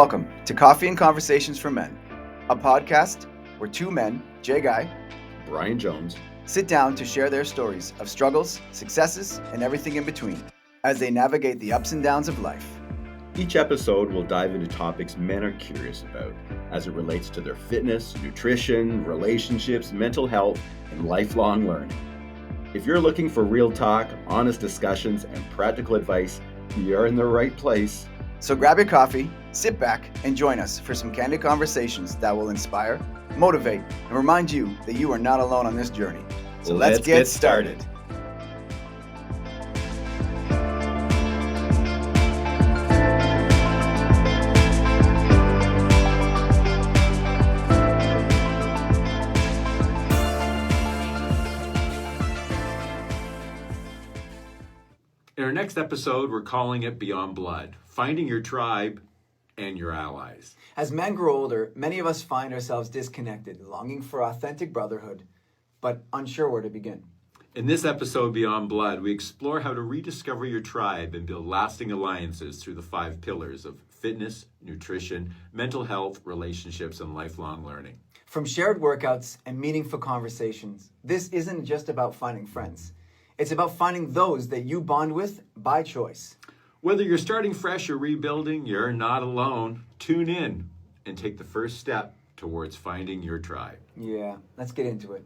Welcome to Coffee and Conversations for Men, a podcast where two men, Jay Guy, Brian Jones, sit down to share their stories of struggles, successes, and everything in between as they navigate the ups and downs of life. Each episode will dive into topics men are curious about as it relates to their fitness, nutrition, relationships, mental health, and lifelong learning. If you're looking for real talk, honest discussions, and practical advice, you're in the right place. So grab your coffee, sit back, and join us for some candid conversations that will inspire, motivate, and remind you that you are not alone on this journey. So let's get started. In our next episode, we're calling it Beyond Blood, finding your tribe and your allies. As men grow older, many of us find ourselves disconnected, longing for authentic brotherhood, but unsure where to begin. In this episode, Beyond Blood, we explore how to rediscover your tribe and build lasting alliances through the 5 pillars of fitness, nutrition, mental health, relationships, and lifelong learning. From shared workouts and meaningful conversations, this isn't just about finding friends. It's about finding those that you bond with by choice. Whether you're starting fresh or rebuilding, you're not alone. Tune in and take the first step towards finding your tribe. Yeah, let's get into it.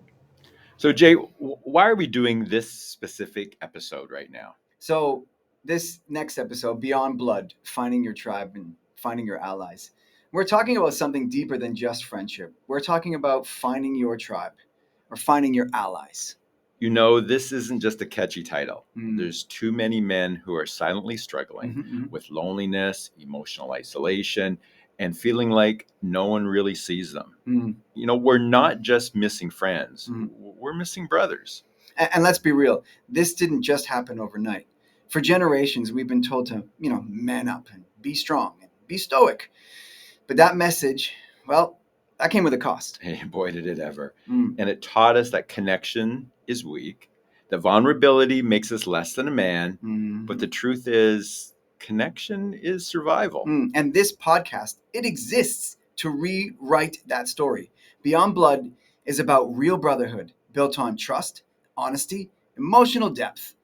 So Jay, why are we doing this specific episode right now? So this next episode, Beyond Blood, finding your tribe and finding your allies. We're talking about something deeper than just friendship. We're talking about finding your tribe or finding your allies. You know, this isn't just a catchy title. There's too many men who are silently struggling with loneliness, emotional isolation, and feeling like no one really sees them. You know, we're not just missing friends. We're missing brothers. And let's be real. This didn't just happen overnight. For generations, we've been told to, man up and be strong and be stoic. But that message, well, that came with a cost. Hey, boy, did it ever. And it taught us that connection is weak, that vulnerability makes us less than a man, but the truth is connection is survival. And this podcast, it exists to rewrite that story. Beyond Blood is about real brotherhood built on trust, honesty, emotional depth.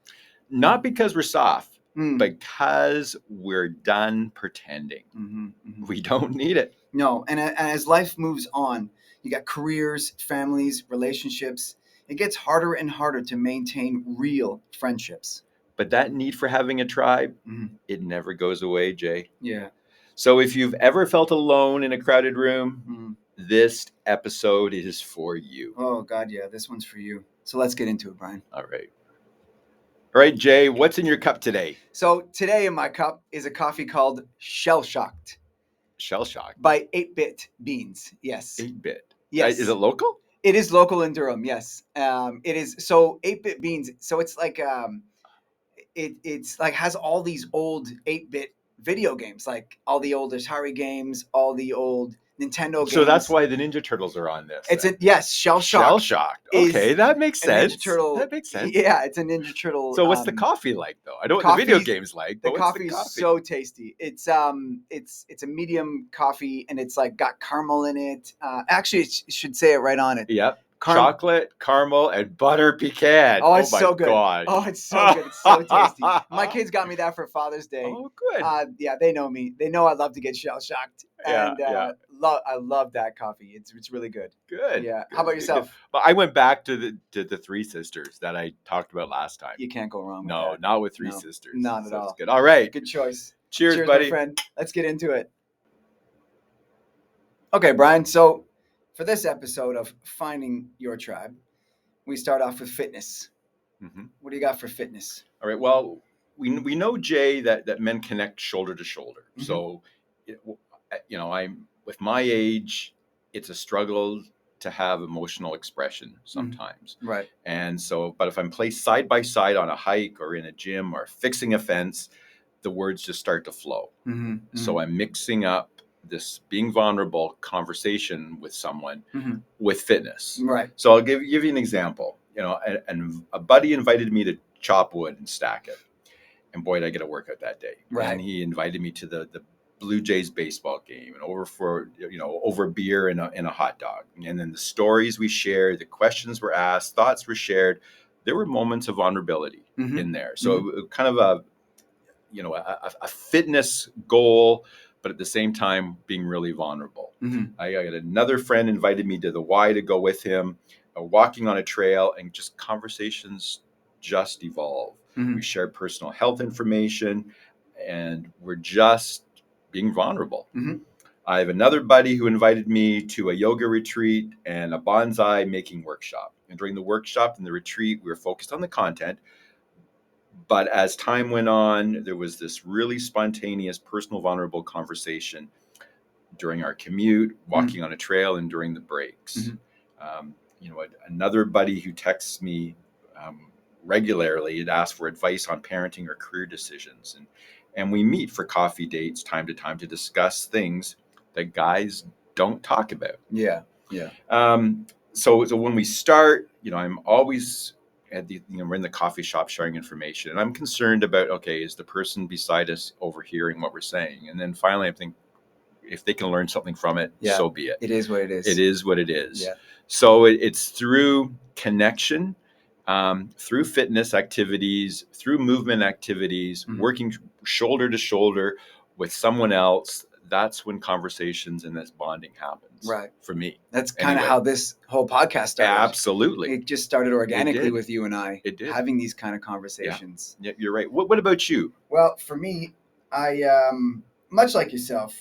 Not because we're soft, because we're done pretending. We don't need it. No, and as life moves on, you got careers, families, relationships. It gets harder and harder to maintain real friendships. But that need for having a tribe, it never goes away, Jay. Yeah. So if you've ever felt alone in a crowded room, this episode is for you. Oh, God, yeah. This one's for you. So let's get into it, Brian. All right, Jay, what's in your cup today? So today in my cup is a coffee called Shell Shocked. Shell Shock? By 8-Bit Beans, yes. 8-Bit? Yes. Is it local? It is local in Durham, yes. It is. So 8-Bit Beans, so it's like, it's like has all these old 8-Bit video games, like all the old Atari games, all the old Nintendo games. So that's why the Ninja Turtles are on this. Yes, Shell Shocked. Shell Shocked. Okay, that makes sense. Ninja Turtle, that makes sense. Yeah, it's a Ninja Turtle. So what's the coffee like, though? I know what the video game's like. The but coffee what's the is so tasty. It's a medium coffee, and it's like got caramel in it. Actually, it should say it right on it. Yep. Chocolate, caramel, and butter pecan. Oh, it's so good. God. Oh, it's so good. It's so tasty. My kids got me that for Father's Day. Oh, good. Yeah, they know me. They know I love to get Shell Shocked. And yeah. I love that coffee. It's really good. Good. Yeah. Good. How about yourself? Well, I went back to the Three Sisters that I talked about last time. You can't go wrong with No, that. not with Three Sisters. Not at all. It's good. All right. Good choice. Cheers, buddy. My friend. Let's get into it. Okay, Brian. So for this episode of Finding Your Tribe, we start off with fitness. What do you got for fitness? All right. Well, we know, Jay, that men connect shoulder to shoulder. So, I'm with my age, it's a struggle to have emotional expression sometimes. Right. And so, but if I'm placed side by side on a hike or in a gym or fixing a fence, the words just start to flow. So I'm mixing up this being vulnerable conversation with someone with fitness. Right. So I'll give you an example. And a buddy invited me to chop wood and stack it. And boy, did I get a workout that day. Right. And he invited me to the Blue Jays baseball game and over beer and a hot dog. And then the stories we shared, the questions were asked, thoughts were shared. There were moments of vulnerability in there. So kind of a fitness goal, but at the same time being really vulnerable. I got another friend invited me to the Y to go with him, walking on a trail, and just conversations just evolve. We shared personal health information, and we're just being vulnerable. I have another buddy who invited me to a yoga retreat and a bonsai making workshop. And during the workshop and the retreat, we were focused on the content. But as time went on, there was this really spontaneous, personal, vulnerable conversation during our commute, walking on a trail, and during the breaks. Another buddy who texts me regularly had asked for advice on parenting or career decisions. And we meet for coffee dates time to time to discuss things that guys don't talk about. Yeah. So when we start, I'm always we're in the coffee shop sharing information, and I'm concerned about, okay, is the person beside us overhearing what we're saying? And then finally I think, if they can learn something from it, so be it. It is what it is. It is what it is. Yeah. So it's through connection, through fitness activities, through movement activities, working shoulder to shoulder with someone else. That's when conversations and this bonding happens. Right. For me. That's kind of how this whole podcast started. Absolutely. It just started organically with you and I. It did. Having these kind of conversations. Yeah, you're right. What about you? Well, for me, I much like yourself,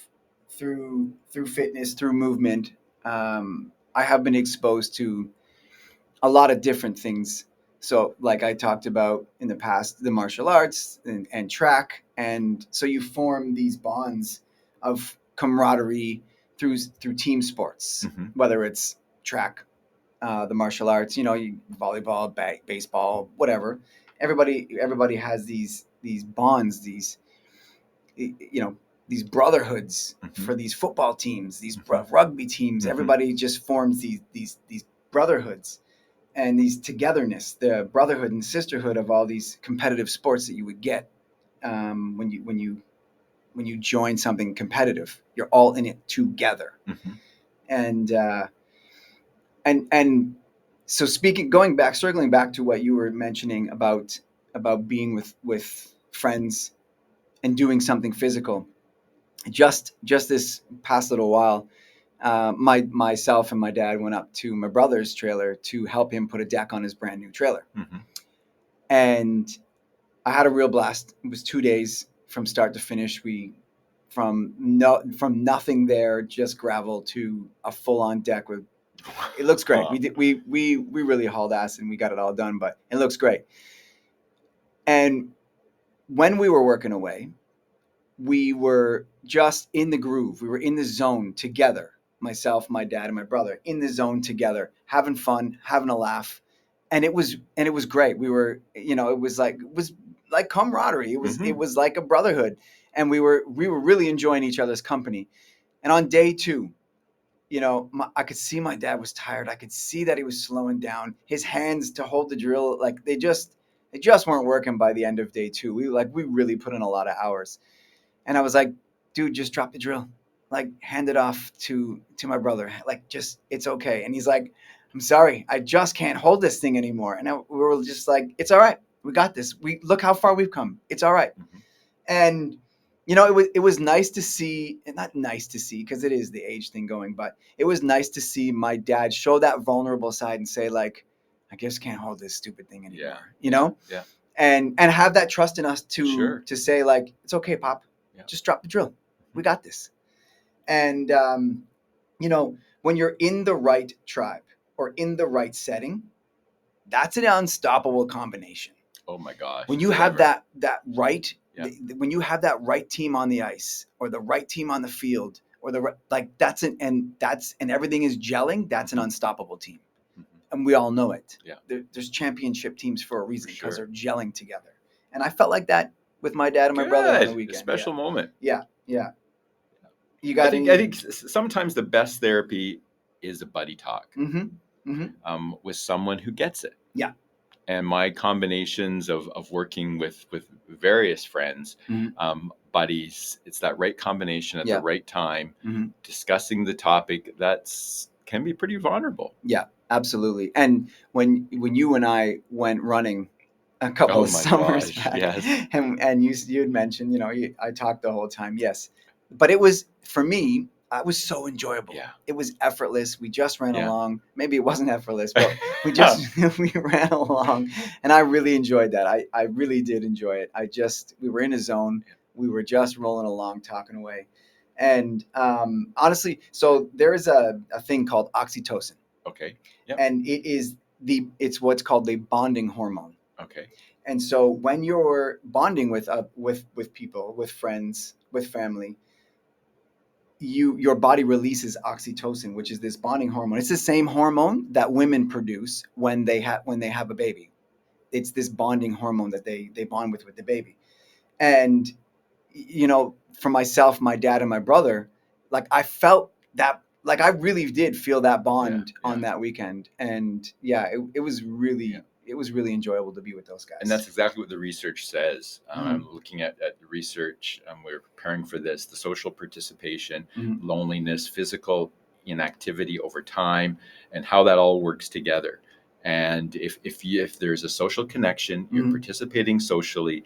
through fitness, through movement, I have been exposed to a lot of different things. So like I talked about in the past, the martial arts and track. And so you form these bonds of camaraderie through team sports, whether it's track, the martial arts, volleyball, baseball, whatever. Everybody has these bonds, these brotherhoods for these football teams, these rugby teams. Everybody just forms these brotherhoods and these togetherness, the brotherhood and sisterhood of all these competitive sports that you would get when you join something competitive. You're all in it together. And so circling back to what you were mentioning about being with friends and doing something physical. Just this past little while, myself and my dad went up to my brother's trailer to help him put a deck on his brand new trailer. And I had a real blast. It was 2 days from start to finish. We from nothing there, just gravel, to a full on deck with. It looks great. We really hauled ass and we got it all done, but it looks great. And when we were working away, we were just in the groove. We were in the zone together. Myself, my dad, and my brother in the zone together, having fun, having a laugh. And it was great. We were, it was like camaraderie. It was like a brotherhood. And we were really enjoying each other's company. And on day 2, I could see my dad was tired. I could see that he was slowing down. His hands to hold the drill, like they just weren't working by the end of day 2. We really put in a lot of hours. And I was like, dude, just drop the drill. Like, hand it off to my brother. Like, just, it's okay. And he's like, I'm sorry, I just can't hold this thing anymore. And we were just like, it's all right. We got this. Look how far we've come. It's all right. And, it was nice to see, and not nice to see because it is the age thing going, but it was nice to see my dad show that vulnerable side and say, like, I just can't hold this stupid thing anymore, Yeah. And have that trust in us to say, like, it's okay, Pop. Yeah. Just drop the drill. We got this. And, when you're in the right tribe or in the right setting, that's an unstoppable combination. Oh my gosh. When you have that right, when you have that right team on the ice or the right team on the field or and everything is gelling, that's an unstoppable team. And we all know it. Yeah. There's championship teams for a reason because they're gelling together. And I felt like that with my dad and my brother on the weekend. A special moment. Yeah. You I think sometimes the best therapy is a buddy talk with someone who gets it. Yeah. And my combinations of working with various friends, buddies, it's that right combination at the right time, discussing the topic that's can be pretty vulnerable. Yeah, absolutely. And when you and I went running a couple of summers back, yes. and you had mentioned, I talked the whole time. Yes, but it was, for me, it was so enjoyable. Yeah. It was effortless. We just ran Yeah. along. Maybe it wasn't effortless, but we ran along, and I really enjoyed that. I really did enjoy it. We were in a zone. We were just rolling along, talking away. And honestly, so there is a thing called oxytocin. Okay. Yep. And it's what's called the bonding hormone. Okay. And so when you're bonding with people, with friends, with family, your body releases oxytocin, which is this bonding hormone. It's the same hormone that women produce when they have a baby. It's this bonding hormone that they bond with the baby. And for myself, my dad, and my brother, like I felt that, like I really did feel that bond on that weekend. And it was really enjoyable to be with those guys. And that's exactly what the research says. I'm looking at the research. We're preparing for this: the social participation, loneliness, physical inactivity over time, and how that all works together. And if there's a social connection, you're participating socially,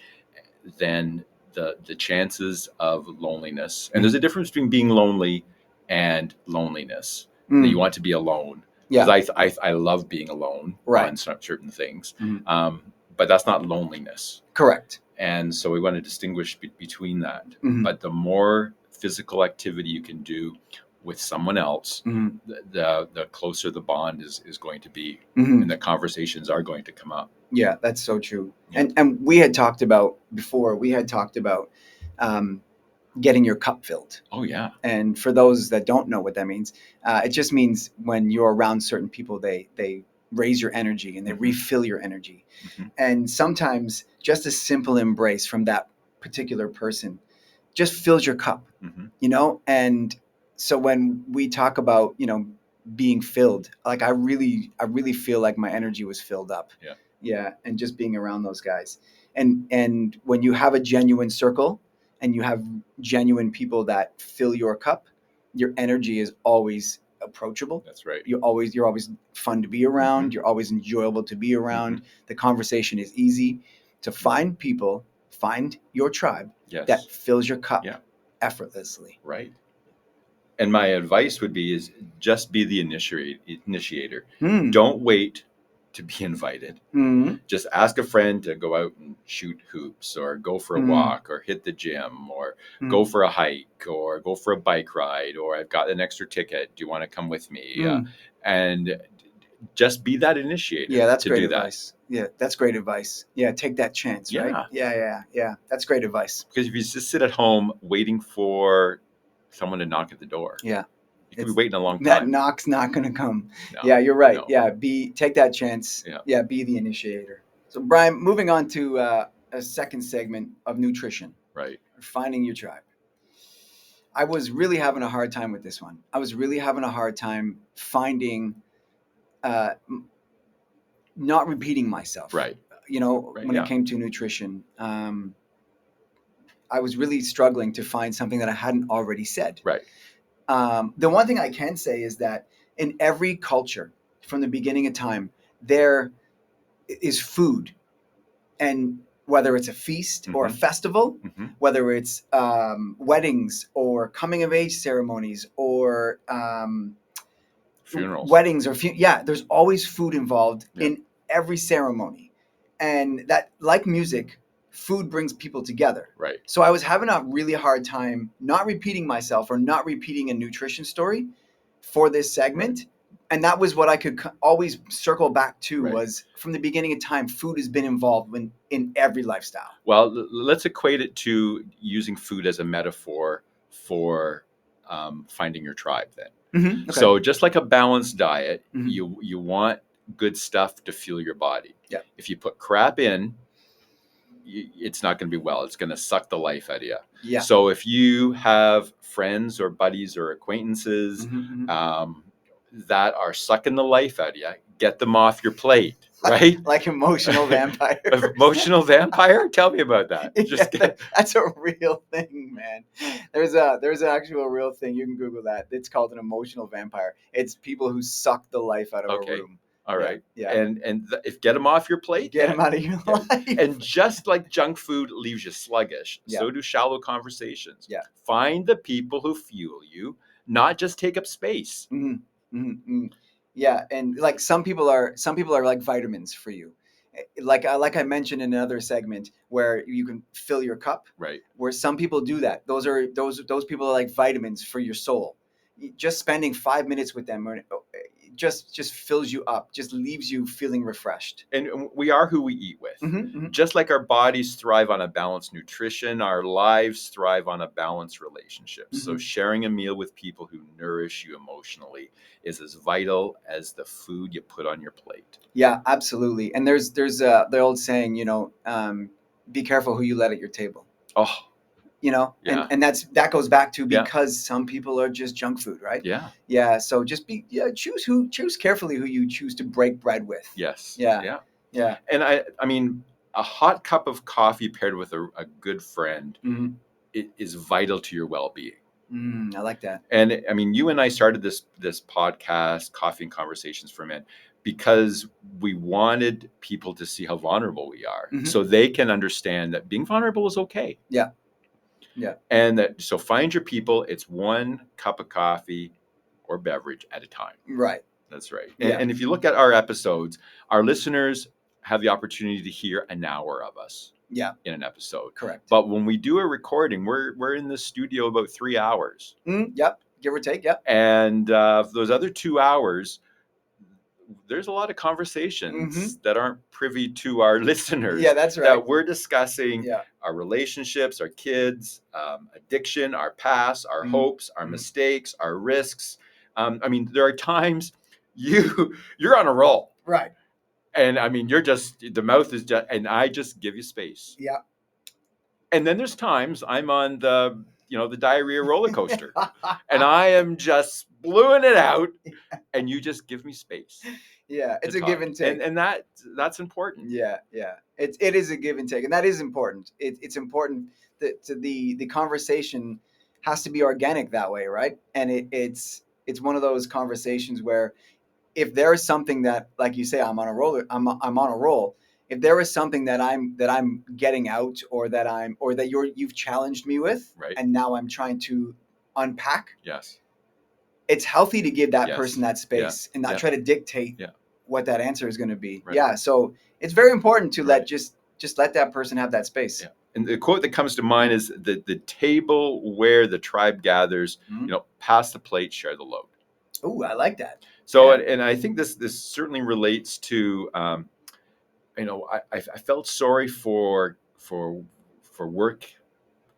then the chances of loneliness, and there's a difference between being lonely and loneliness. You want to be alone, because I love being alone on certain things, but that's not loneliness. Correct. And so we want to distinguish between that. But the more physical activity you can do with someone else, the closer the bond is going to be, and the conversations are going to come up. Yeah, that's so true. Yeah. And we had talked about before, getting your cup filled. Oh, yeah. And for those that don't know what that means, it just means when you're around certain people, they raise your energy and they refill your energy. And sometimes just a simple embrace from that particular person just fills your cup, and so when we talk about, being filled, like I really feel like my energy was filled up. Yeah. And just being around those guys. And when you have a genuine circle and you have genuine people that fill your cup, your energy is always approachable. That's right. You're always fun to be around. You're always enjoyable to be around. The conversation is easy. To find your tribe that fills your cup effortlessly. Right. And my advice would be is just be the initiator. Don't wait to be invited. Just ask a friend to go out and shoot hoops, or go for a walk, or hit the gym, or go for a hike, or go for a bike ride, or I've got an extra ticket. Do you want to come with me? And just be that initiator. Yeah, that's great advice. Yeah, that's great advice. Yeah, take that chance, right? Yeah. That's great advice. Because if you just sit at home waiting for someone to knock at the door, you could be waiting a long time. That knock's not going to come. No, yeah, you're right. No. Yeah, take that chance. Yeah, be the initiator. So, Brian, moving on to a second segment of nutrition. Right. Finding your tribe. I was really having a hard time with this one. I was really having a hard time finding, not repeating myself. Right. When it came to nutrition, I was really struggling to find something that I hadn't already said. Right. The one thing I can say is that in every culture, from the beginning of time, there is food. And whether it's a feast or a festival, whether it's weddings or coming of age ceremonies or funerals, weddings or there's always food involved in every ceremony. And that, like music, food brings people together. Right. So I was having a really hard time not repeating myself or not repeating a nutrition story for this segment. Right. And that was what I could always circle back to, was from the beginning of time, food has been involved in every lifestyle. Well, let's equate it to using food as a metaphor for finding your tribe then. Okay. So just like a balanced diet, you want good stuff to fuel your body. Yeah. If you put crap in, it's not going to be well. It's going to suck the life out of you. Yeah. So if you have friends or buddies or acquaintances that are sucking the life out of you, get them off your plate, right? Like emotional vampires. Emotional vampire? Tell me about that. Just That's a real thing, man. There's an actual real thing. You can Google that. It's called an emotional vampire. It's people who suck the life out of Okay. a room. All right. Yeah. And if get them off your plate, Get them out of your life. And just like junk food leaves you sluggish, Yeah. so do shallow conversations. Yeah. Find the people who fuel you, not just take up space. Mm-hmm. Mm-hmm. Yeah, and like some people are like vitamins for you. Like I mentioned in another segment where you can fill your cup. Right. Where some people do that. Those people are like vitamins for your soul. Just spending 5 minutes with them just fills you up, just leaves you feeling refreshed. And we are who we eat with. Mm-hmm. Just like our bodies thrive on a balanced nutrition, our lives thrive on a balanced relationship. Mm-hmm. So sharing a meal with people who nourish you emotionally is as vital as the food you put on your plate. Yeah, absolutely. And there's the old saying, be careful who you let at your table. Oh, Yeah. And that goes back to because some people are just junk food, right? Yeah. So just choose carefully who you choose to break bread with. Yes. Yeah. And I mean, a hot cup of coffee paired with a good friend is vital to your well-being. I like that. And I mean, you and I started this podcast, Coffee and Conversations for Men, because we wanted people to see how vulnerable we are, so they can understand that being vulnerable is okay. Yeah. And so find your people. It's one cup of coffee or beverage at a time. Right. That's right. Yeah. And if you look at our episodes, our listeners have the opportunity to hear an hour of us. Yeah. In an episode. Correct. But when we do a recording, we're in the studio about 3 hours. Yep. Give or take. Yep. And those other 2 hours, there's a lot of conversations that aren't privy to our listeners. Yeah, that's right. That we're discussing our relationships, our kids, addiction, our past, our hopes, our mistakes, our risks. I mean, there are times you're on a roll. Right. And I mean, the mouth is just, and I just give you space. Yeah. And then there's times I'm on the diarrhea roller coaster and I am just blowing it out and you just give me space. Yeah. It's a give and take. And that's important. Yeah. It is a give and take. And that is important. It's important that the conversation has to be organic that way. Right. And it's one of those conversations where if there is something that, like you say, I'm on a roll. If there is something that I'm getting out, or that you've challenged me with, right, and now I'm trying to unpack. Yes. It's healthy to give that person that space and not try to dictate what that answer is going to be. Right. Yeah. So it's very important to let that person have that space. Yeah. And the quote that comes to mind is the table where the tribe gathers, pass the plate, share the load. Oh, I like that. So, and I think this certainly relates to, I felt sorry for work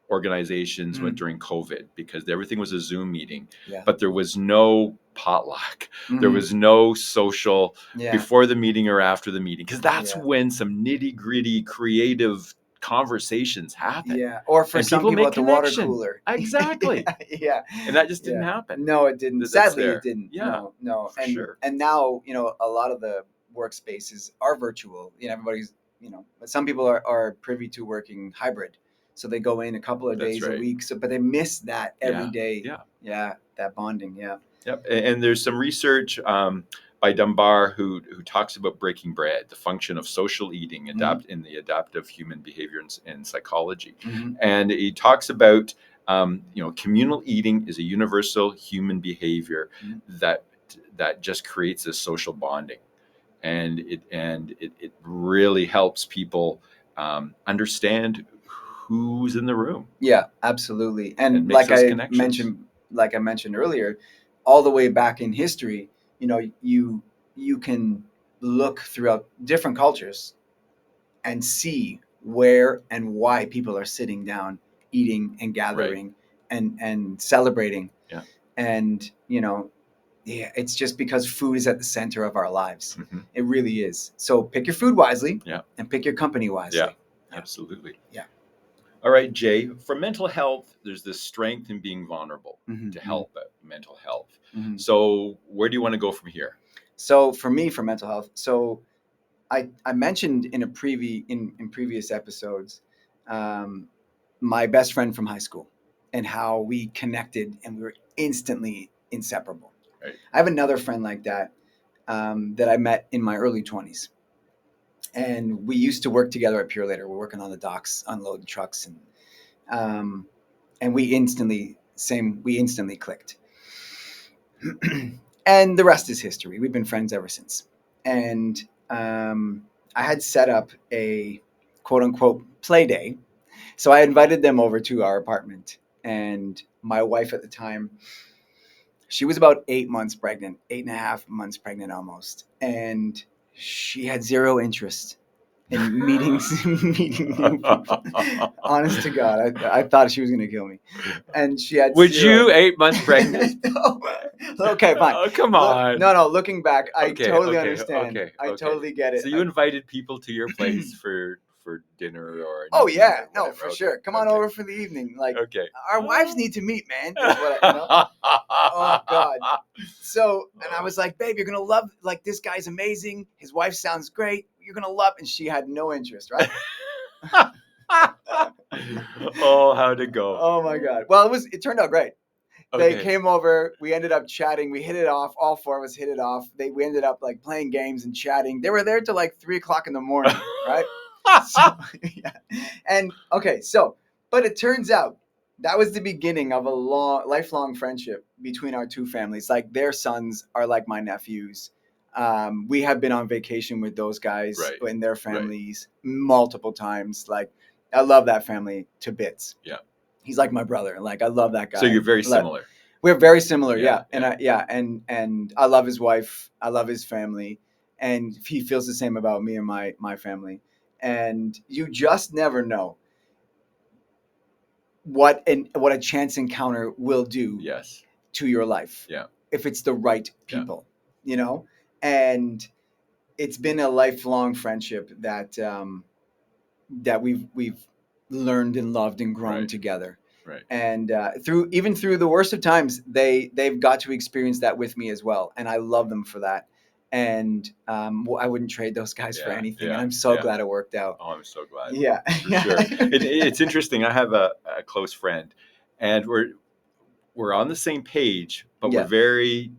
organizations during COVID, because everything was a Zoom meeting, but there was no potluck. There was no social before the meeting or after the meeting, because that's when some nitty gritty creative conversations happen. Yeah. Or for some people at the water cooler. Exactly. Yeah. And that just didn't happen. No, it didn't. Sadly, it didn't. Yeah. No. For sure. And now, a lot of the workspaces are virtual. Everybody's, but some people are privy to working hybrid. So they go in a couple of days a week. But they miss that every day. Yeah. Yeah. That bonding. Yeah. Yep. And there's some research by Dunbar who talks about breaking bread, the function of social eating, in the adaptive human behavior and psychology. And he talks about, communal eating is a universal human behavior that just creates this social bonding. And it really helps people understand who's in the room. Yeah, absolutely. And like I mentioned earlier, all the way back in history, you can look throughout different cultures and see where and why people are sitting down, eating and gathering and celebrating. Yeah. And, it's just because food is at the center of our lives. It really is. So pick your food wisely and pick your company wisely. Yeah, absolutely. Yeah. All right, Jay, for mental health, there's this strength in being vulnerable to help mental health. So where do you want to go from here? So for me, for mental health, so I mentioned in previous episodes, my best friend from high school and how we connected and we were instantly inseparable. Right. I have another friend like that that I met in my early 20s. And we used to work together at Pure Later. We're working on the docks, unloading trucks, and we instantly clicked. And the rest is history. We've been friends ever since. And I had set up a quote unquote play day. So I invited them over to our apartment. And my wife at the time, she was about 8 months pregnant, 8.5 months pregnant almost. And she had zero interest in meeting new people. Honest to God, I thought she was going to kill me. And she had Would zero. you 8 months pregnant? No. Okay, fine. Oh, come on. No. Looking back, I Okay, totally okay, understand. okay, I okay. totally get it. So you invited people to your place for dinner or an Oh evening yeah, or no, whatever. for Okay, sure. Come on okay, over for the evening. Like Okay. our wives need to meet, man. Is what Oh God. So, and I was like, babe, you're gonna love. Like this guy's amazing. His wife sounds great. You're gonna love. And she had no interest, right? Oh, how'd it go? Oh my God. Well, it turned out great. They Okay. came over. We ended up chatting. We hit it off. All four of us hit it off. We ended up like playing games and chatting. They were there till like 3 o'clock in the morning, right? So, yeah. And okay, but it turns out that was the beginning of a lifelong friendship between our two families. Like their sons are like my nephews. We have been on vacation with those guys Right. and their families multiple times. Like I love that family to bits. Yeah. He's like my brother. Like I love that guy. So you're very similar. We're very similar, Yeah, yeah. And I love his wife. I love his family, and he feels the same about me and my family. And you just never know what a chance encounter will do Yes. to your life. Yeah. If it's the right people, And it's been a lifelong friendship that that we've learned and loved and grown together. Right. And through the worst of times, they've got to experience that with me as well, and I love them for that. And I wouldn't trade those guys for anything, and I'm so glad it worked out. Oh, I'm so glad. Yeah, For sure. It's interesting. I have a close friend, and we're on the same page, but we're very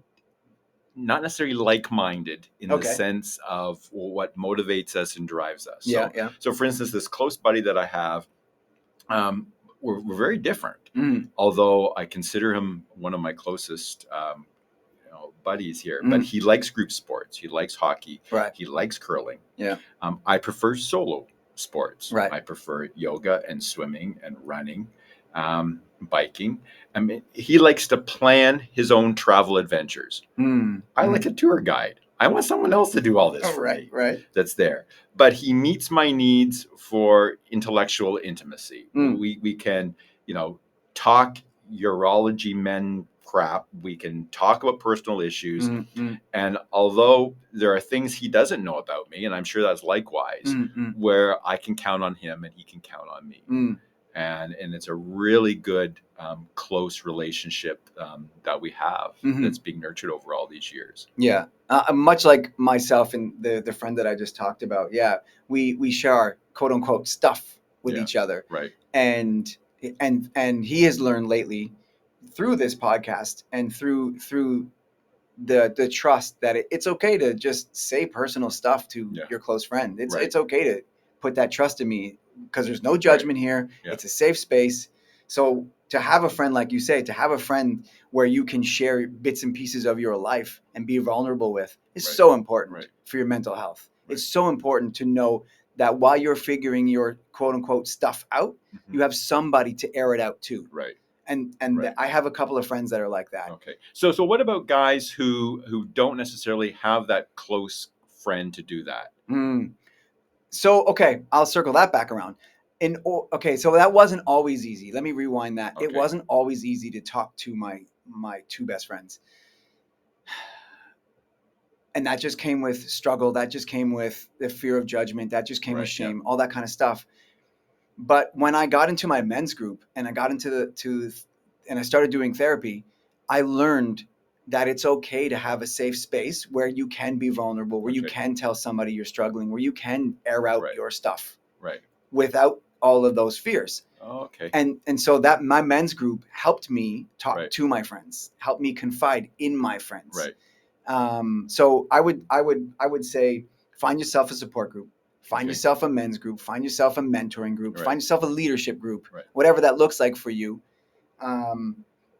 not necessarily like-minded in the sense of what motivates us and drives us. So for instance, this close buddy that I have, we're very different. Although I consider him one of my closest buddies here, but he likes group sports. He likes hockey. Right. He likes curling. Yeah. I prefer solo sports. Right. I prefer yoga and swimming and running, biking. I mean, he likes to plan his own travel adventures. I like a tour guide. I want someone else to do all this for me. Right. That's there. But he meets my needs for intellectual intimacy. We can, talk urology men crap. We can talk about personal issues. And although there are things he doesn't know about me, and I'm sure that's likewise, where I can count on him and he can count on me. And it's a really good, close relationship that we have that's being nurtured over all these years. Yeah. Much like myself and the friend that I just talked about. Yeah. We share our quote unquote stuff with each other. Right. And he has learned lately through this podcast and through the trust that it's okay to just say personal stuff to your close friend. It's okay to put that trust in me because there's no judgment here. Yeah. It's a safe space. So to have a friend, like you say, to have a friend where you can share bits and pieces of your life and be vulnerable with is so important for your mental health. It's so important to know that while you're figuring your quote unquote stuff out, you have somebody to air it out to. Right. And I have a couple of friends that are like that. Okay. So what about guys who don't necessarily have that close friend to do that? So, okay, I'll circle that back around. So that wasn't always easy. Let me rewind that. Okay. It wasn't always easy to talk to my two best friends. And that just came with struggle. That just came with the fear of judgment. That just came with shame, all that kind of stuff. But when I got into my men's group and I got into and I started doing therapy, I learned that it's okay to have a safe space where you can be vulnerable, where you Okay. can tell somebody you're struggling, where you can air out Right. your stuff Right. without all of those fears. Oh, okay. And so that my men's group helped me talk Right. to my friends, helped me confide in my friends. Right. So I would say find yourself a support group, find Okay. yourself a men's group, find yourself a mentoring group, Right. find yourself a leadership group, Right. whatever that looks like for you.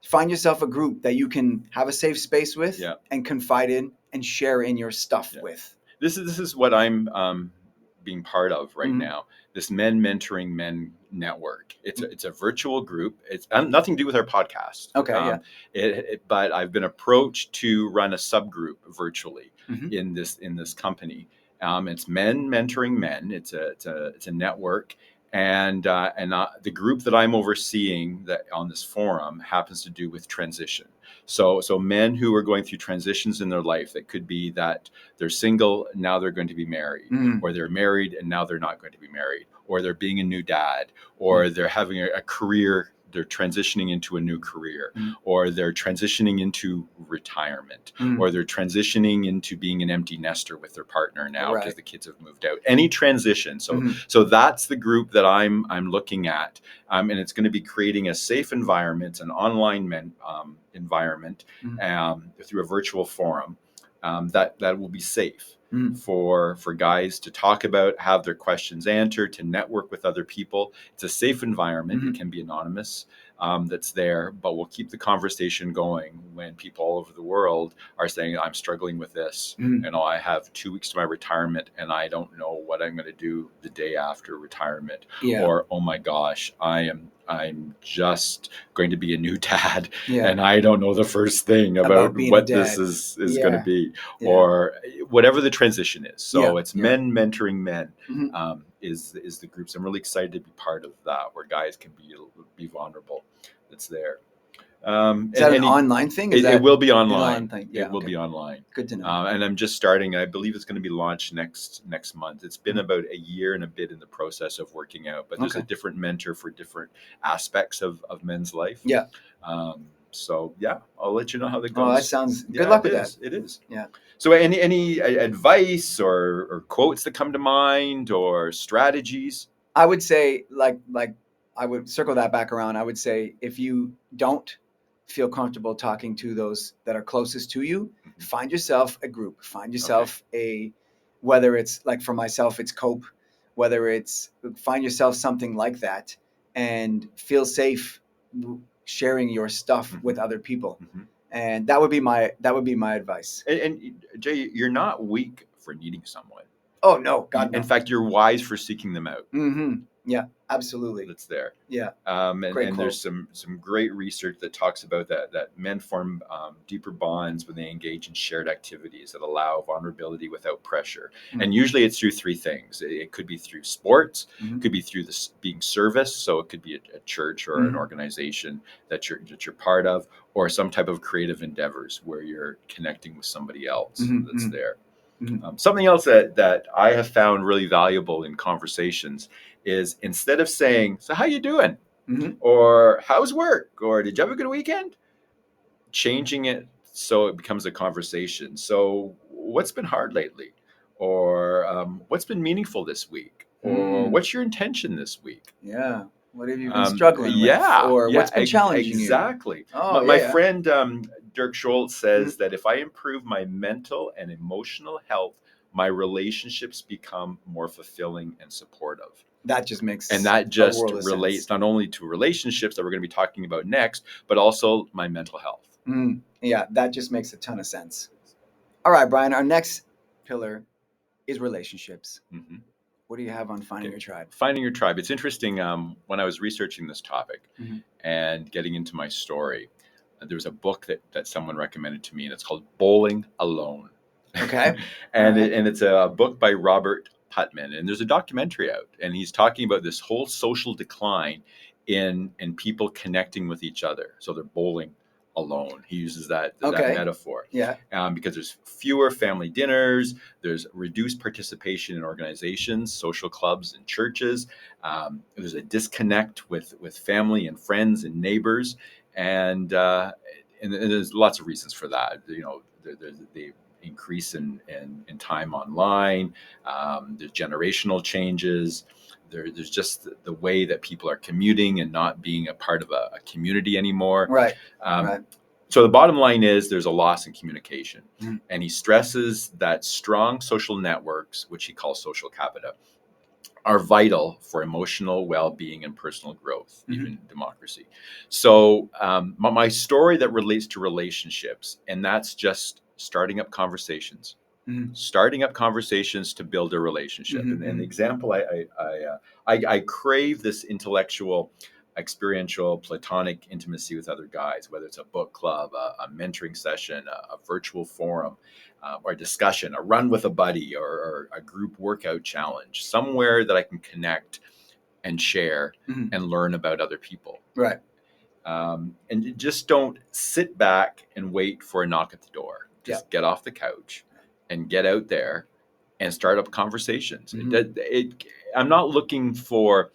Find yourself a group that you can have a safe space with Yeah. and confide in and share in your stuff Yeah. with. This is what I'm being part of right Mhm. now. This Men Mentoring Men network. It's a virtual group. It's nothing to do with our podcast. Okay, yeah. But I've been approached to run a subgroup virtually Mhm. in this company. It's Men Mentoring Men. It's a network. And the group that I'm overseeing that on this forum happens to do with transition. So men who are going through transitions in their life. That could be that they're single, now they're going to be married, or they're married and now they're not going to be married, or they're being a new dad, or they're having a career, they're transitioning into a new career, or they're transitioning into retirement, or they're transitioning into being an empty nester with their partner now because the kids have moved out. Any transition. So that's the group that I'm looking at, and it's going to be creating a safe environment, an online environment through a virtual forum. That will be safe for guys to talk about, have their questions answered, to network with other people. It's a safe environment. It can be anonymous. That's there, but we'll keep the conversation going when people all over the world are saying, I'm struggling with this. I have 2 weeks to my retirement and I don't know what I'm going to do the day after retirement. Or, oh my gosh, I'm just going to be a new dad and I don't know the first thing about what this is going to be, or whatever the transition is. So it's Men Mentoring Men is the groups. I'm really excited to be part of that, where guys can be vulnerable. That's there. Is that an online thing? It will be online. Yeah, it will be online. Good to know. And I'm just starting. I believe it's going to be launched next month. It's been about a year and a bit in the process of working out, but there's a different mentor for different aspects of men's life. Yeah. So yeah, I'll let you know how that goes. Oh, that sounds good. Luck with that. It is. Yeah. So any advice or quotes that come to mind, or strategies? I would say, like I would circle that back around. I would say, if you don't feel comfortable talking to those that are closest to you, find yourself a group. Find yourself whether it's like, for myself, it's Cope, whether it's, find yourself something like that, and feel safe sharing your stuff with other people. And that would be my advice. And Jay, you're not weak for needing someone. Oh no, God no. In fact, you're wise for seeking them out. Yeah, absolutely. That's there. Yeah. And there's some great research that talks about that men form deeper bonds when they engage in shared activities that allow vulnerability without pressure. And usually it's through three things. It could be through sports, it could be through being service. So it could be a church or an organization that you're part of, or some type of creative endeavors where you're connecting with somebody else that's there. Something else that I have found really valuable in conversations is, instead of saying, so how you doing? Or how's work? Or did you have a good weekend? Changing it so it becomes a conversation. So what's been hard lately? Or what's been meaningful this week? Or what's your intention this week? Yeah. What have you been struggling with? Or what's been challenging you? Exactly. Oh, my friend Dirk Schultz says that if I improve my mental and emotional health, my relationships become more fulfilling and supportive. That just makes and that just a world of relates sense. not only to relationships that we're going to be talking about next, but also my mental health. Yeah, that just makes a ton of sense. All right, Brian, our next pillar is relationships. What do you have on finding your tribe? Finding your tribe. It's interesting. When I was researching this topic and getting into my story, there was a book that someone recommended to me, and it's called Bowling Alone. Okay. and it's a book by Robert Putman, and there's a documentary out, and he's talking about this whole social decline in people connecting with each other. So they're bowling alone. He uses that metaphor. Yeah. Because there's fewer family dinners, there's reduced participation in organizations, social clubs, and churches. There's a disconnect with family and friends and neighbors, and and there's lots of reasons for that. There's the increase in time online. There's generational changes. There's just the way that people are commuting and not being a part of a community anymore. Right. Right. So the bottom line is there's a loss in communication. Mm-hmm. And he stresses that strong social networks, which he calls social capita, are vital for emotional well-being and personal growth, mm-hmm. even democracy. So my story that relates to relationships, and that's just starting up conversations. Mm-hmm. Starting up conversations to build a relationship. Mm-hmm. And the example, I crave this intellectual, experiential, platonic intimacy with other guys, whether it's a book club, a mentoring session, a virtual forum, or a discussion, a run with a buddy, or a group workout challenge, somewhere that I can connect and share mm-hmm. and learn about other people. Right. And you just don't sit back and wait for a knock at the door. Just get off the couch and get out there and start up conversations. Mm-hmm. I'm not looking for,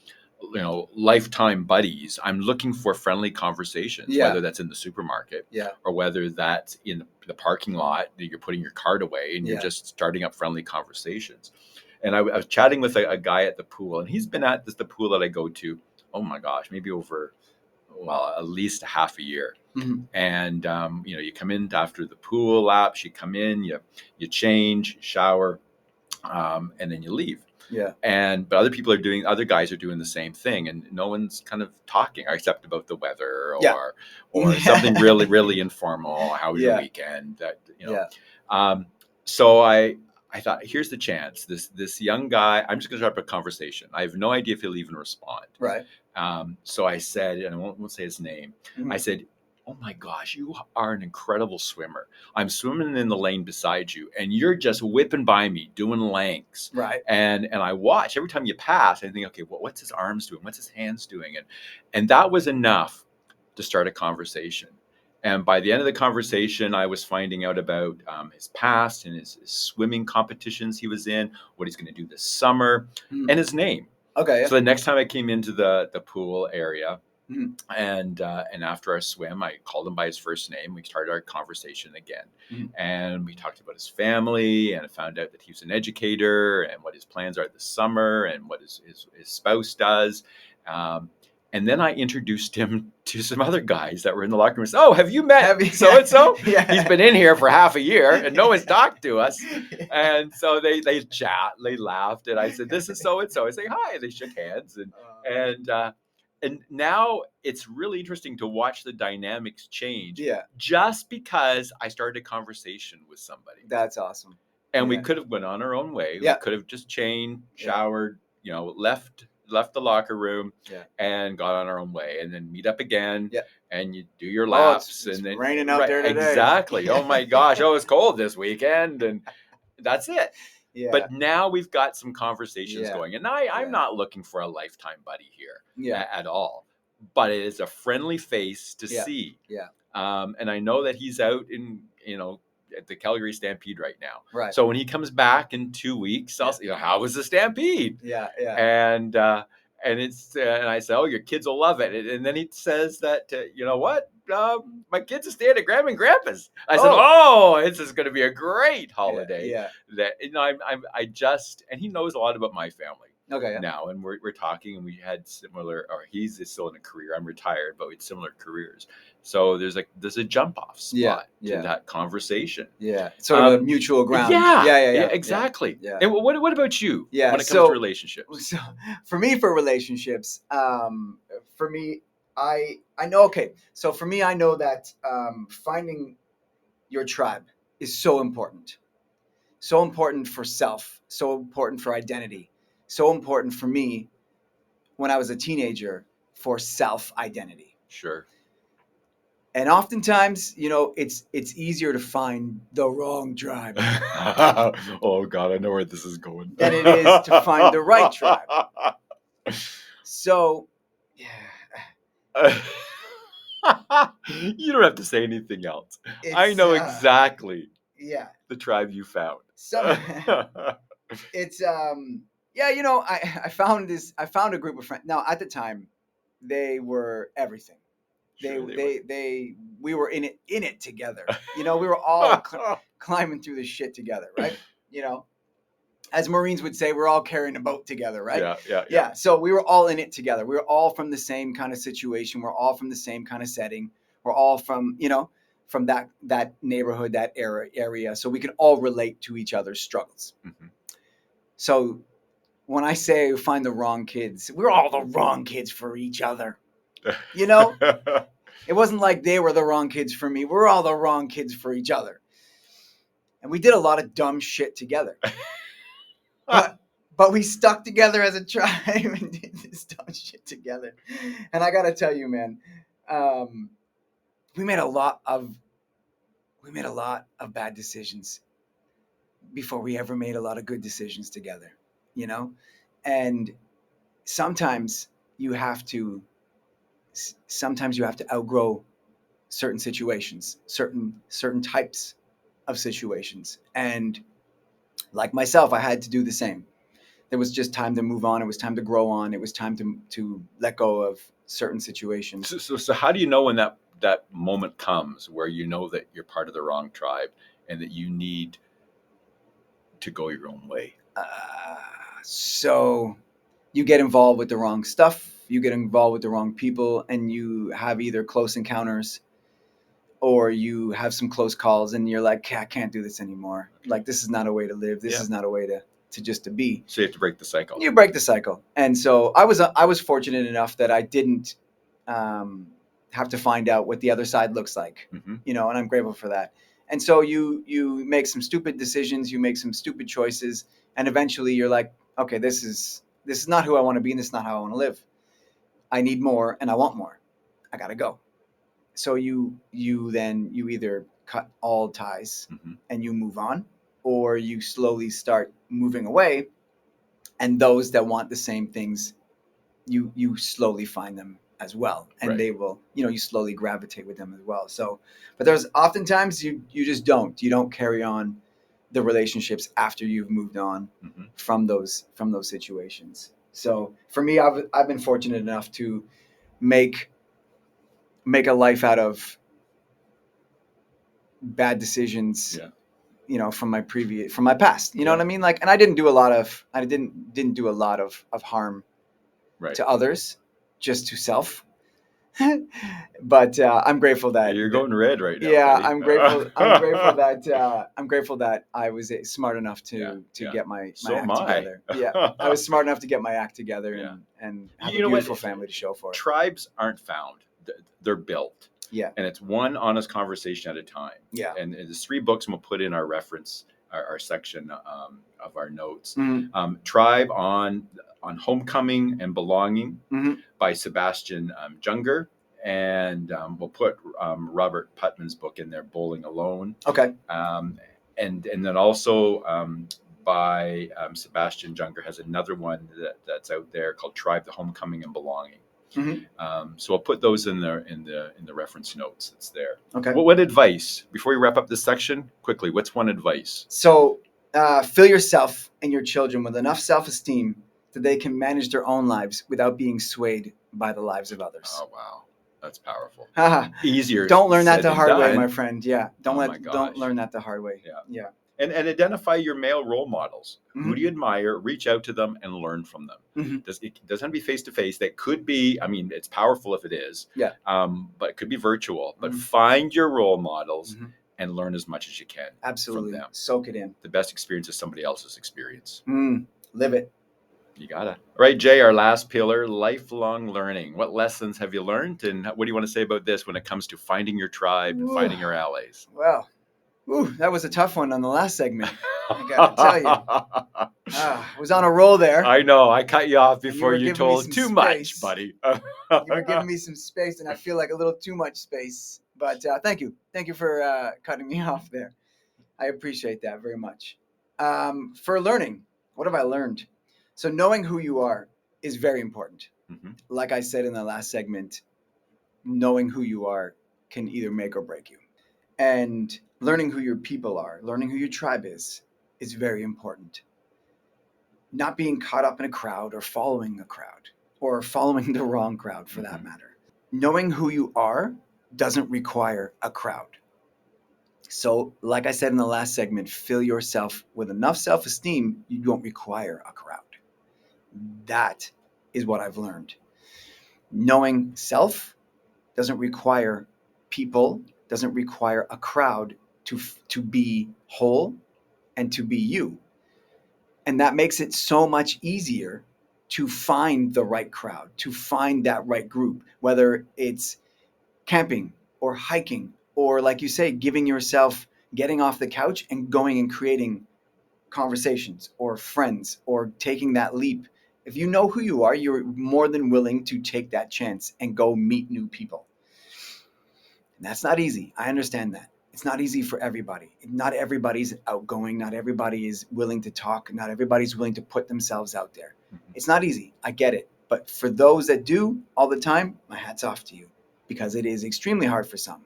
lifetime buddies. I'm looking for friendly conversations, whether that's in the supermarket or whether that's in the parking lot that you're putting your cart away and you're just starting up friendly conversations. And I was chatting with a guy at the pool, and he's been at the pool that I go to, oh my gosh, maybe over, at least a half a year. Mm-hmm. And, you come in after the pool laps, you come in, you change, shower, and then you leave. Yeah. But other guys are doing the same thing, and no one's kind of talking except about the weather or something really, really informal. How was your weekend? So I thought, here's the chance. This young guy, I'm just going to start up a conversation. I have no idea if he'll even respond. Right. So I said, and I won't say his name. Mm-hmm. I said, oh my gosh, you are an incredible swimmer. I'm swimming in the lane beside you, and you're just whipping by me, doing lengths. Right. And I watch every time you pass, I think, okay, what's his arms doing? What's his hands doing? And that was enough to start a conversation. And by the end of the conversation, I was finding out about his past and his swimming competitions he was in, what he's going to do this summer, and his name. Okay. Yeah. So the next time I came into the pool area, mm-hmm. and after our swim, I called him by his first name. We started our conversation again, mm-hmm. and we talked about his family, and I found out that he was an educator and what his plans are this summer and what his spouse does. And then I introduced him to some other guys that were in the locker room. So, oh, have you met so-and-so? Yeah. He's been in here for half a year and no one's talked to us. And so they chat, they laughed. And I said, this is so-and-so. I say, hi. And they shook hands. And now it's really interesting to watch the dynamics change. Yeah. Just because I started a conversation with somebody. That's awesome. And we could have went on our own way. Yeah. We could have just changed, showered, left the locker room and got on our own way, and then meet up again and you do your laps. It's and then raining out there today. Exactly. Oh my gosh. Oh, it's cold this weekend. And that's it. Yeah. But now we've got some conversations going, and I'm not looking for a lifetime buddy here at all, but it is a friendly face to see. Yeah. And I know that he's out in, at the Calgary Stampede right now. Right. So when he comes back in 2 weeks, I'll say, how was the Stampede? Yeah. Yeah. And I say, oh, your kids will love it. And then he says that, you know what? My kids are staying at Grandma and Grandpa's. I said, this is going to be a great holiday. Yeah. That, and he knows a lot about my family. Okay. Yeah. Now, and we're talking, and we had similar, or he's still in a career. I'm retired, but we had similar careers. So there's a jump off spot to that conversation. Yeah. Sort of a mutual ground. Yeah. Exactly. Yeah. And what about you? Yeah. When it comes to relationships? So for relationships, for me, I know. Okay. So for me, I know that finding your tribe is so important. So important for self. So important for identity. So important for me when I was a teenager for self-identity. Sure. And oftentimes, it's easier to find the wrong tribe. Oh God, I know where this is going. Than it is to find the right tribe. So, you don't have to say anything else. I know exactly the tribe you found. So it's I found a group of friends. Now, at the time, they were everything. Sure they would. We were in it together. You know, we were all climbing through this shit together, right? You know, as Marines would say, we're all carrying a boat together, right? Yeah. So we were all in it together. We were all from the same kind of situation. We're all from the same kind of setting. We're all from, you know, from that neighborhood, that area. So we can all relate to each other's struggles. Mm-hmm. So when I say find the wrong kids, we're all the wrong kids for each other. You know, it wasn't like they were the wrong kids for me. We're all the wrong kids for each other. And we did a lot of dumb shit together. But we stuck together as a tribe and did this dumb shit together. And I got to tell you, man, we made a lot of bad decisions before we ever made a lot of good decisions together, you know? And sometimes you have to outgrow certain situations, certain types of situations. And like myself, I had to do the same. There was just time to move on. It was time to grow on. It was time to let go of certain situations. So how do you know when that moment comes where you know that you're part of the wrong tribe and that you need to go your own way? So you get involved with the wrong stuff, you get involved with the wrong people, and you have either close encounters or you have some close calls and you're like, I can't do this anymore. Like, this is not a way to live. This is not a way to just to be. So you have to break the cycle. You break the cycle. And so I was fortunate enough that I didn't have to find out what the other side looks like, Mm-hmm. you know, and I'm grateful for that. And so you make some stupid decisions, you make some stupid choices, and eventually you're like, okay, this is not who I want to be, and this is not how I want to live. I need more, and I want more. I gotta go. So you either cut all ties Mm-hmm. and you move on, or you slowly start moving away, and those that want the same things, you slowly find them as well, and Right. they will, you know, you slowly gravitate with them as well. So, but there's oftentimes you just don't carry on the relationships after you've moved on Mm-hmm. from those situations. So for me, I've been fortunate enough to make a life out of bad decisions. Yeah. You know, from my past. You know what I mean? Like, and I didn't do a lot of harm Right. to others, just to self. But I'm grateful that You're going red right now. Yeah, buddy. I'm grateful that I was smart enough to get my So act am I. together. Yeah, I was smart enough to get my act together and have You a know what? beautiful family to show for it. Tribes aren't found; they're built. Yeah, And it's one honest conversation at a time. Yeah. And there's 3 books, and we'll put in our reference, our section of our notes. Mhm. Tribe on Homecoming and Belonging Mhm. by Sebastian Junger. And we'll put Robert Putnam's book in there, Bowling Alone. Okay. And then also by Sebastian Junger has another one that's out there called Tribe, the Homecoming and Belonging. Mhm. So I'll put those in the reference notes. It's there. Okay. What advice, before we wrap up this section, quickly, what's one advice? So fill yourself and your children with enough self-esteem that they can manage their own lives without being swayed by the lives of others. Oh, wow. That's powerful. Haha. Easier Don't learn that said the than hard way, done. my friend. Yeah. Don't Oh my gosh. don't learn that the hard way. Yeah. Yeah. And identify your male role models. Mhm. Who do you admire? Reach out to them and learn from them. Mhm. It doesn't have to be face to face. That could be, I mean, it's powerful if it is. Yeah. But it could be virtual. But Mhm. find your role models Mhm. and learn as much as you can Absolutely. from them. Soak it in. The best experience is somebody else's experience. Live it. You gotta. All right, Jay, our last pillar, lifelong learning. What lessons have you learned? And what do you want to say about this when it comes to finding your tribe and finding your allies? Well, that was a tough one on the last segment. I gotta tell you. I was on a roll there. I know. I cut you off before you giving me told some too space. much, buddy. You were giving me some space, and I feel like a little too much space. But thank you. Thank you for cutting me off there. I appreciate that very much. For learning, what have I learned? So knowing who you are is very important. Mm-hmm. Like I said in the last segment, knowing who you are can either make or break you. And learning who your people are, learning who your tribe is very important. Not being caught up in a crowd or following a crowd or following the wrong crowd for that matter. knowing who you are doesn't require a crowd. So, like I said in the last segment, fill yourself with enough self-esteem, you don't require a crowd. That is what I've learned. Knowing self doesn't require people, doesn't require a crowd to be whole and to be you. And that makes it so much easier to find the right crowd, to find that right group, whether it's camping or hiking, or like you say, getting off the couch and going and creating conversations or friends or taking that leap. If you know who you are, you're more than willing to take that chance and go meet new people. And that's not easy. I understand that. It's not easy for everybody. Not everybody's outgoing. Not everybody is willing to talk. Not everybody's willing to put themselves out there. It's not easy. I get it. But for those that do all the time, my hat's off to you, because it is extremely hard for some.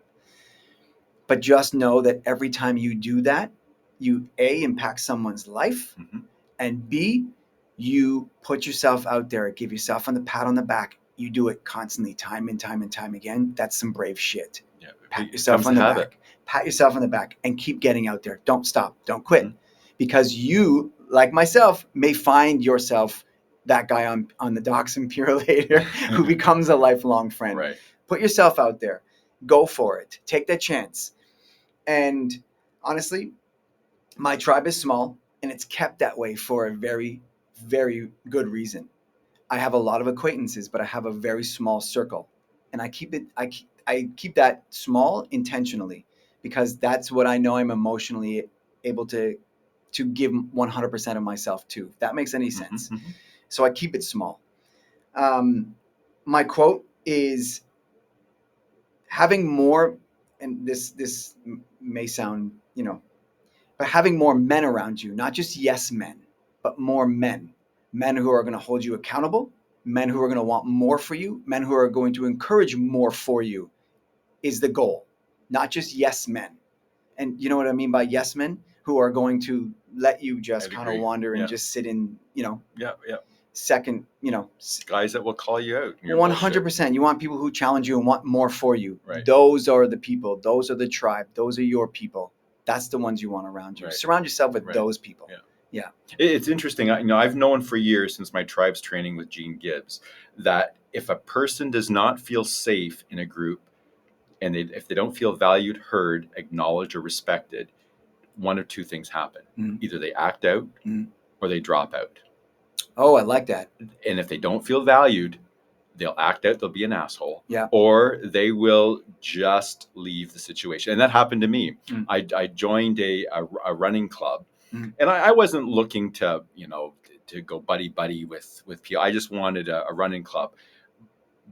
But just know that every time you do that, you A, impact someone's life, and B, you put yourself out there, give yourself a pat on the back. You do it constantly, time and time and time again. That's some brave shit. Yeah, Pat yourself on the back. Pat yourself on the back and keep getting out there. Don't stop. Don't quit. Because you, like myself, may find yourself that guy on the docks in Pure later who becomes a lifelong friend. Right. Put yourself out there. Go for it. Take that chance. And honestly, my tribe is small, and it's kept that way for a very, very good reason. I have a lot of acquaintances, but I have a very small circle, and I keep that small intentionally, because that's what I know I'm emotionally able to give 100% of myself to. If that makes any sense. So I keep it small. My quote is, having more, and this may sound, but having more men around you, not just yes men, but more men who are going to hold you accountable, men who are going to want more for you, men who are going to encourage more for you, is the goal. Not just yes men. And you know what I mean by yes men? Who are going to let you just kind of wander and just sit in, second, guys that will call you out. 100%. You want people who challenge you and want more for you. Right. Those are the people. Those are the tribe. Those are your people. That's the ones you want around you. Right. Surround yourself with those people. Yeah. It's interesting. I've known for years, since my tribe's training with Gene Gibbs, that if a person does not feel safe in a group, and if they don't feel valued, heard, acknowledged, or respected, one of two things happen. Either they act out or they drop out. Oh, I like that. And if they don't feel valued, they'll act out, they'll be an asshole. Yeah. Or they will just leave the situation. And that happened to me. I joined a running club. And I wasn't looking to go buddy with people. I just wanted a running club.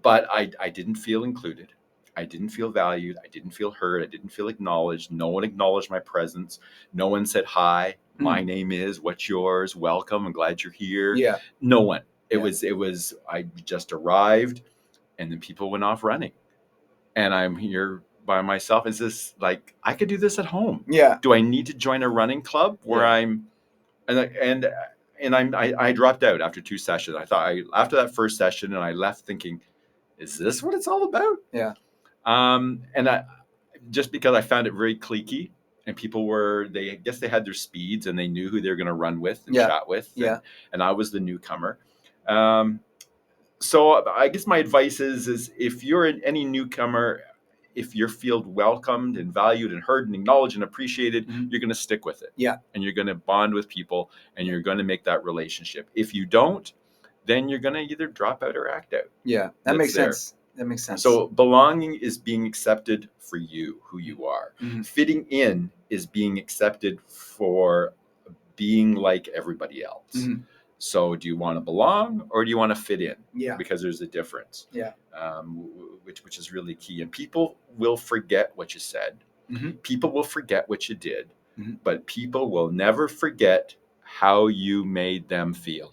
But I didn't feel included. I didn't feel valued. I didn't feel heard. I didn't feel acknowledged. No one acknowledged my presence. No one said hi. My name is, what's yours? Welcome. I'm glad you're here. Yeah. No one. It was, I just arrived, and then people went off running. And I'm here by myself. Is this like, I could do this at home? Yeah. Do I need to join a running club where I dropped out after 2 sessions. I thought after that first session, and I left thinking, is this what it's all about? Yeah. And just because I found it very cliquey, and people I guess they had their speeds, and they knew who they were going to run with and chat with. And I was the newcomer. So I guess my advice is if you're any newcomer, if you feel welcomed and valued and heard and acknowledged and appreciated, you're going to stick with it. Yeah. And you're going to bond with people, and you're going to make that relationship. If you don't, then you're going to either drop out or act out. Yeah, that makes sense. That makes sense. So belonging is being accepted for you, who you are. Fitting in is being accepted for being like everybody else. So do you want to belong, or do you want to fit in? Yeah. Because there's a difference. Yeah. Which is really key. And people will forget what you said. People will forget what you did. But people will never forget how you made them feel.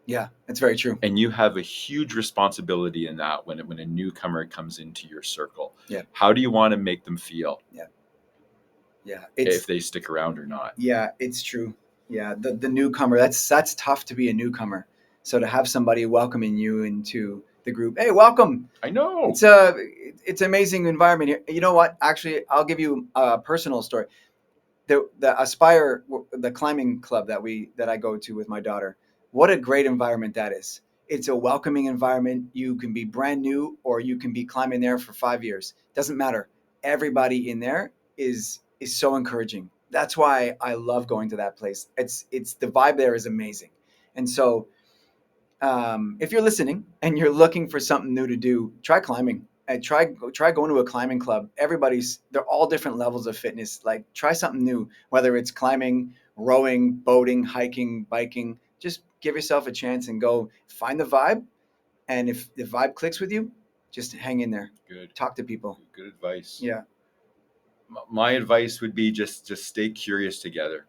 Yeah, that's very true. And you have a huge responsibility in that when a newcomer comes into your circle. Yeah. How do you want to make them feel? Yeah. Yeah. If they stick around or not. Yeah, it's true. Yeah. The newcomer, that's tough to be a newcomer. So to have somebody welcoming you into the group. Hey, welcome. I know. It's an amazing environment here. You know what? Actually, I'll give you a personal story. The Aspire, the climbing club that I go to with my daughter. What a great environment that is. It's a welcoming environment. You can be brand new or you can be climbing there for 5 years. Doesn't matter. Everybody in there is so encouraging. That's why I love going to that place. It's the vibe there is amazing. And so if you're listening and you're looking for something new to do, try climbing. And try going to a climbing club. They're all different levels of fitness. Like try something new, whether it's climbing, rowing, boating, hiking, biking. Just give yourself a chance and go find the vibe. And if the vibe clicks with you, just hang in there. Good. Talk to people. Good advice. Yeah. My advice would be just stay curious together.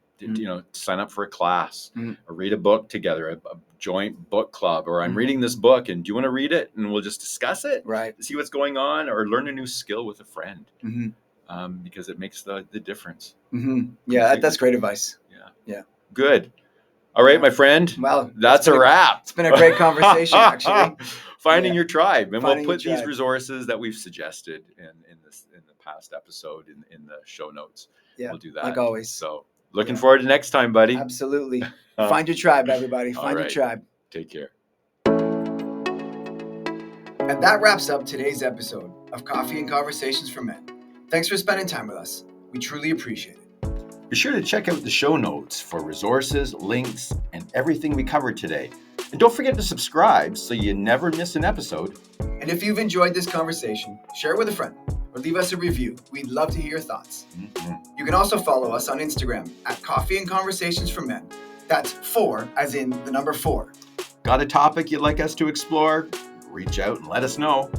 Sign up for a class or read a book together, a joint book club, or I'm reading this book and do you want to read it? And we'll just discuss it, right? See what's going on, or learn a new skill with a friend, because it makes the difference. Yeah, that's great advice. Yeah. Good. All right, my friend. Well, that's a wrap. It's been a great conversation, actually. Finding your tribe, and Finding we'll put your these tribe. resources that we've suggested in the past episode in the show notes. Yeah, we'll do that like always. So looking forward to next time, buddy. Absolutely. Find your tribe, everybody. Find your tribe. Take care. And that wraps up today's episode of Coffee and Conversations for Men. Thanks for spending time with us. We truly appreciate it. Be sure to check out the show notes for resources, links, and everything we covered today. And don't forget to subscribe so you never miss an episode. And if you've enjoyed this conversation, share it with a friend or leave us a review. We'd love to hear your thoughts. You can also follow us on Instagram at Coffee and Conversations for Men. That's 4 as in the number 4. Got a topic you'd like us to explore? Reach out and let us know.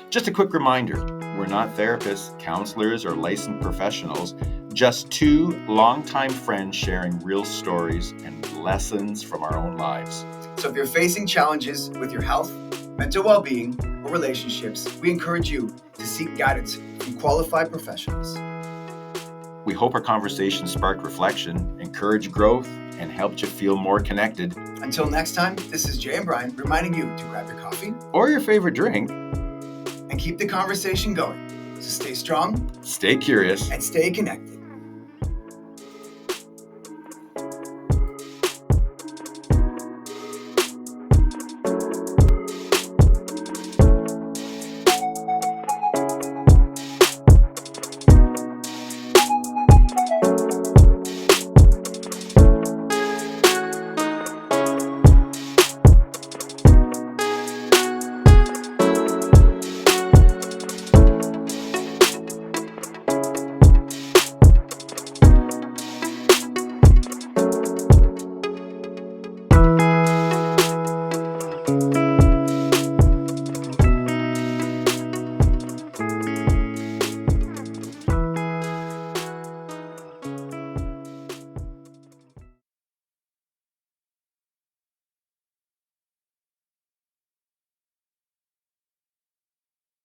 Just a quick reminder, we're not therapists, counselors, or licensed professionals, just 2 longtime friends sharing real stories and lessons from our own lives. So if you're facing challenges with your health, mental well-being, or relationships, we encourage you to seek guidance from qualified professionals. We hope our conversation sparked reflection, encouraged growth, and helped you feel more connected. Until next time, this is Jay and Brian reminding you to grab your coffee or your favorite drink and keep the conversation going. So stay strong, stay curious, and stay connected.